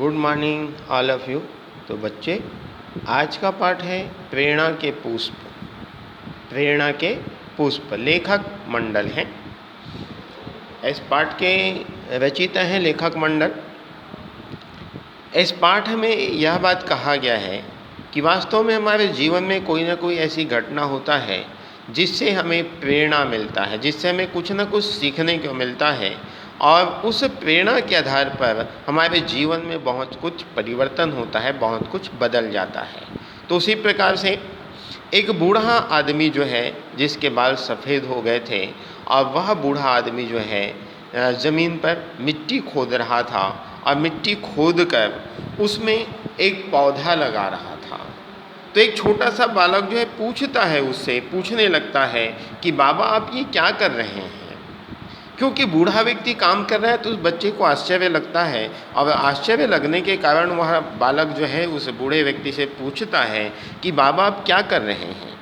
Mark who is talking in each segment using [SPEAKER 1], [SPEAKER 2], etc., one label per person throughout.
[SPEAKER 1] Good morning all of you. तो बच्चे, आज का पाठ है प्रेरणा के पुष्प। प्रेरणा के पुष्प लेखक मंडल हैं। इस पाठ के रचयिता हैं लेखक मंडल। इस पाठ में यह बात कहा गया है कि वास्तव में हमारे जीवन में कोई ना कोई ऐसी घटना होता है जिससे हमें प्रेरणा मिलता है, जिससे हमें कुछ ना कुछ सीखने को मिलता है और उस प्रेरणा के आधार पर हमारे जीवन में बहुत कुछ परिवर्तन होता है, बहुत कुछ बदल जाता है। तो उसी प्रकार से एक बूढ़ा आदमी जो है, जिसके बाल सफ़ेद हो गए थे, और वह बूढ़ा आदमी जो है ज़मीन पर मिट्टी खोद रहा था और मिट्टी खोद कर उसमें एक पौधा लगा रहा था। तो एक छोटा सा बालक जो है पूछता है, उससे पूछने लगता है कि बाबा आप ये क्या कर रहे हैं। क्योंकि बूढ़ा व्यक्ति काम कर रहा है तो उस बच्चे को आश्चर्य लगता है, और आश्चर्य लगने के कारण वह बालक जो है उस बूढ़े व्यक्ति से पूछता है कि बाबा आप क्या कर रहे हैं।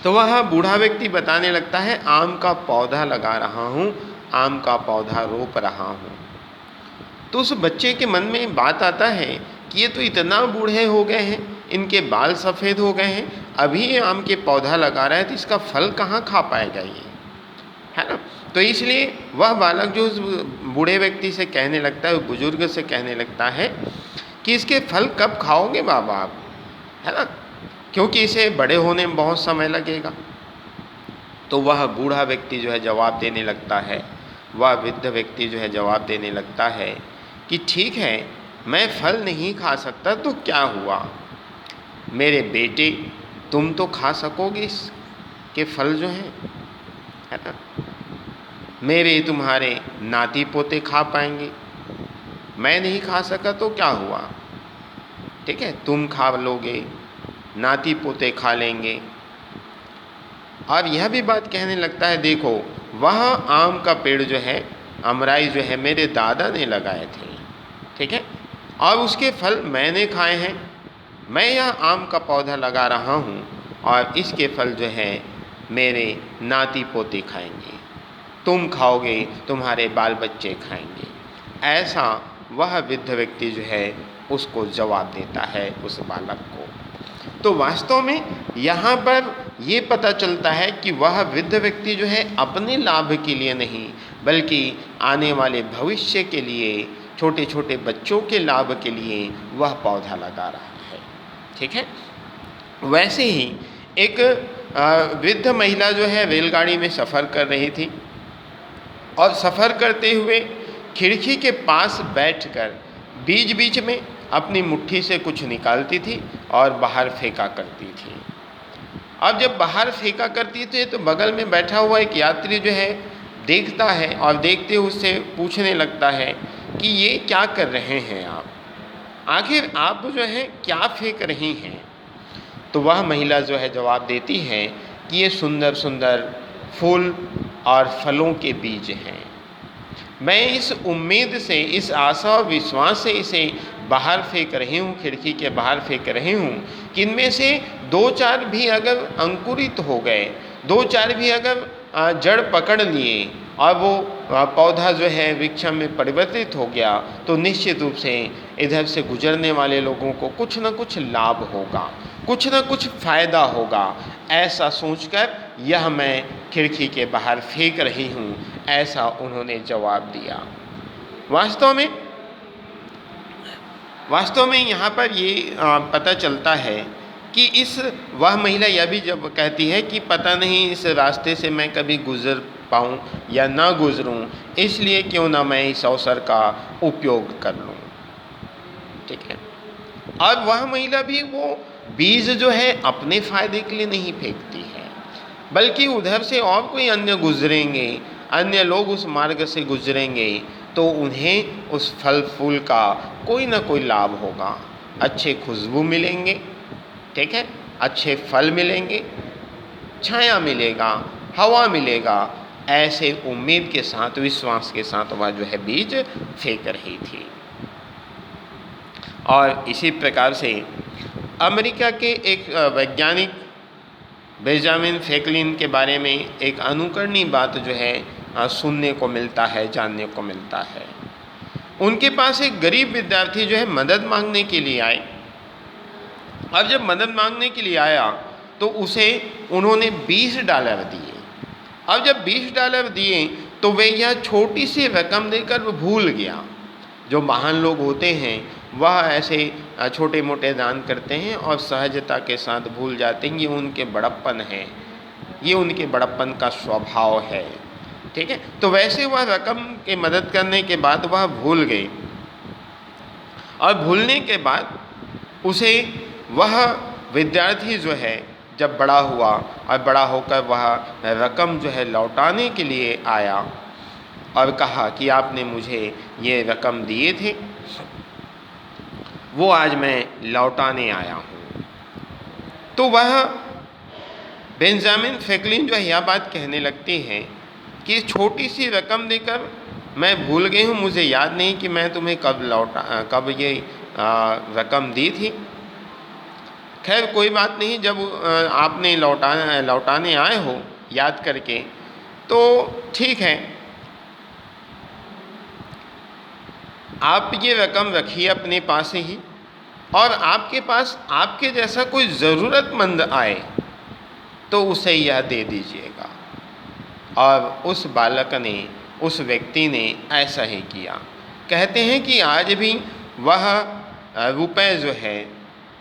[SPEAKER 1] तो वह बूढ़ा व्यक्ति बताने लगता है, आम का पौधा लगा रहा हूँ, आम का पौधा रोप रहा हूँ। तो उस बच्चे के मन में बात आता है कि ये तो इतना बूढ़े हो गए हैं, इनके बाल सफ़ेद हो गए हैं, अभी ये आम के पौधा लगा रहा है तो इसका फल कहाँ खा पाएगा ये, है ना। तो इसलिए वह बालक जो उस बूढ़े व्यक्ति से कहने लगता है, उस बुजुर्ग से कहने लगता है कि इसके फल कब खाओगे बाबा आप, है ना, क्योंकि इसे बड़े होने में बहुत समय लगेगा। तो वह बूढ़ा व्यक्ति जो है जवाब देने लगता है, वह वृद्ध व्यक्ति जो है जवाब देने लगता है कि ठीक है, मैं फल नहीं खा सकता तो क्या हुआ, मेरे बेटे तुम तो खा सकोगे इसके फल जो हैं, है ना। मेरे तुम्हारे नाती पोते खा पाएंगे, मैं नहीं खा सका तो क्या हुआ, ठीक है, तुम खा लोगे, नाती पोते खा लेंगे। और यह भी बात कहने लगता है, देखो वह आम का पेड़ जो है, अमराई जो है, मेरे दादा ने लगाए थे, ठीक है, और उसके फल मैंने खाए हैं। मैं यह आम का पौधा लगा रहा हूँ और इसके फल जो है मेरे नाती पोते खाएंगे, तुम खाओगे, तुम्हारे बाल बच्चे खाएंगे। ऐसा वह वृद्ध व्यक्ति जो है उसको जवाब देता है उस बालक को। तो वास्तव में यहाँ पर ये पता चलता है कि वह वृद्ध व्यक्ति जो है अपने लाभ के लिए नहीं, बल्कि आने वाले भविष्य के लिए, छोटे छोटे बच्चों के लाभ के लिए वह पौधा लगा रहा है, ठीक है। वैसे ही एक वृद्ध महिला जो है रेलगाड़ी में सफ़र कर रही थी, और सफ़र करते हुए खिड़की के पास बैठकर बीच बीच में अपनी मुट्ठी से कुछ निकालती थी और बाहर फेंका करती थी। अब जब बाहर फेंका करती थी तो बगल में बैठा हुआ एक यात्री जो है देखता है, और देखते हुए उससे पूछने लगता है कि ये क्या कर रहे हैं आप, आखिर आप जो है क्या फेंक रही हैं। तो वह महिला जो है जवाब देती है कि ये सुंदर सुंदर फूल और फलों के बीज हैं। मैं इस उम्मीद से, इस आशा और विश्वास से इसे बाहर फेंक रही हूँ, खिड़की के बाहर फेंक रही हूँ कि इनमें से दो चार भी अगर अंकुरित हो गए, दो चार भी अगर जड़ पकड़ लिए और वो पौधा जो है वृक्ष में परिवर्तित हो गया, तो निश्चित रूप से इधर से गुजरने वाले लोगों को कुछ न कुछ लाभ होगा, कुछ न कुछ फ़ायदा होगा। ऐसा सोचकर यह मैं खिड़की के बाहर फेंक रही हूँ, ऐसा उन्होंने जवाब दिया। वास्तव में यहाँ पर ये पता चलता है कि वह महिला यह भी जब कहती है कि पता नहीं इस रास्ते से मैं कभी गुज़र पाऊँ या ना गुज़रूँ, इसलिए क्यों ना मैं इस अवसर का उपयोग कर लूँ, ठीक है। और वह महिला भी वो बीज जो है अपने फ़ायदे के लिए नहीं फेंकती है, बल्कि उधर से और कोई अन्य गुजरेंगे, अन्य लोग उस मार्ग से गुजरेंगे तो उन्हें उस फल फूल का कोई ना कोई लाभ होगा, अच्छे खुशबू मिलेंगे, ठीक है, अच्छे फल मिलेंगे, छाया मिलेगा, हवा मिलेगा। ऐसे उम्मीद के साथ, विश्वास के साथ वह जो है बीज फेंक रही थी। और इसी प्रकार से अमेरिका के एक वैज्ञानिक बेंजामिन फ्रैंकलिन के बारे में एक अनुकरणीय बात जो है सुनने को मिलता है, जानने को मिलता है। उनके पास एक गरीब विद्यार्थी जो है मदद मांगने के लिए आए। अब जब मदद मांगने के लिए आया तो उसे उन्होंने $20 दिए। अब जब $20 दिए तो वह यह छोटी सी रकम देकर वो भूल गया। जो महान लोग होते हैं वह ऐसे छोटे मोटे दान करते हैं और सहजता के साथ भूल जाते हैं। ये उनके बड़प्पन है, ये उनके बड़प्पन का स्वभाव है। ठीक है, तो वैसे वह रकम की मदद करने के बाद वह भूल गई और भूलने के बाद उसे वह विद्यार्थी जो है जब बड़ा हुआ और बड़ा होकर वह रकम जो है लौटाने के लिए आया और कहा कि आपने मुझे ये रकम दिए थे, वो आज मैं लौटाने आया हूँ। तो वह बेंजामिन फ्रैंकलिन जो है यह बात कहने लगती हैं कि छोटी सी रकम देकर मैं भूल गई हूँ, मुझे याद नहीं कि मैं तुम्हें कब ये रकम दी थी। खैर कोई बात नहीं, जब आपने लौटाने आए हो याद करके तो ठीक है, आप ये रकम रखिए अपने पास ही और आपके पास आपके जैसा कोई ज़रूरतमंद आए तो उसे यह दे दीजिएगा। और उस बालक ने, उस व्यक्ति ने ऐसा ही किया। कहते हैं कि आज भी वह रुपए जो है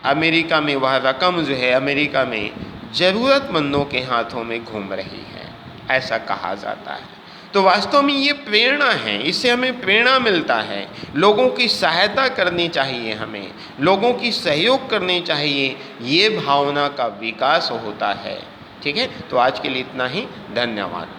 [SPEAKER 1] अमेरिका में, वह रकम जो है अमेरिका में ज़रूरतमंदों के हाथों में घूम रही है, ऐसा कहा जाता है। तो वास्तव में ये प्रेरणा है, इससे हमें प्रेरणा मिलता है। लोगों की सहायता करनी चाहिए, हमें लोगों की सहयोग करनी चाहिए, ये भावना का विकास होता है। ठीक है, तो आज के लिए इतना ही। धन्यवाद।